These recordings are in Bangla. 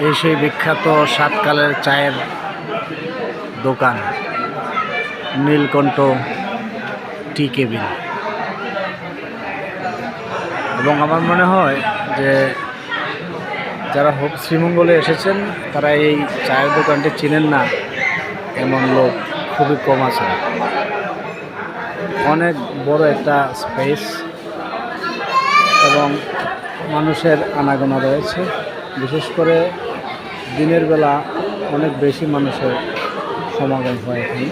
এই সেই বিখ্যাত সাতকালের চায়ের দোকান নীলকণ্ঠ টি কেবিন। এবং আমার মনে হয় যে যারা হোপ শ্রীমঙ্গলে এসেছেন তারা এই চায়ের দোকানটি চিনেন না এমন লোক খুবই কম আছে। অনেক বড় একটা স্পেস এবং মানুষের আনাগোনা রয়েছে। বিশেষ করে দিনের বেলা অনেক বেশি মানুষের সমাগম হয় এখানে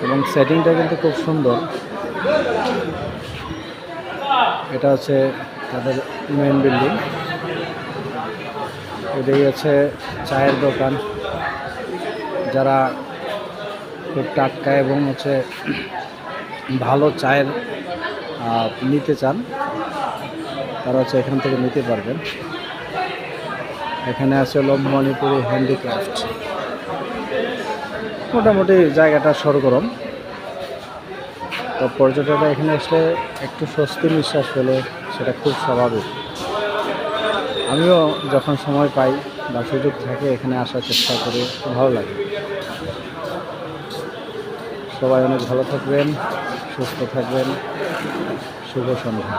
এবং সেটিংটা কিন্তু খুব সুন্দর। এটা হচ্ছে তাদের মেন বিল্ডিং, এটাই হচ্ছে চায়ের দোকান। যারা খুব টাটকা এবং হচ্ছে ভালো চায়ের নিতে চান তারা হচ্ছে এখান থেকে নিতে পারবেন। এখানে আছে হলো মণিপুরি হ্যান্ডিক্রাফট। মোটামুটি জায়গাটা সরগরম, তো পর্যটকরা এখানে আসলে একটু স্বস্তি নিঃশ্বাস পেলে সেটা খুব স্বাভাবিক। আমিও যখন সময় পাই বা সুযোগ থাকে এখানে আসার চেষ্টা করি, ভালো লাগে। সবাই অনেক ভালো থাকবেন, সুস্থ থাকবেন। শুভ সন্ধ্যা।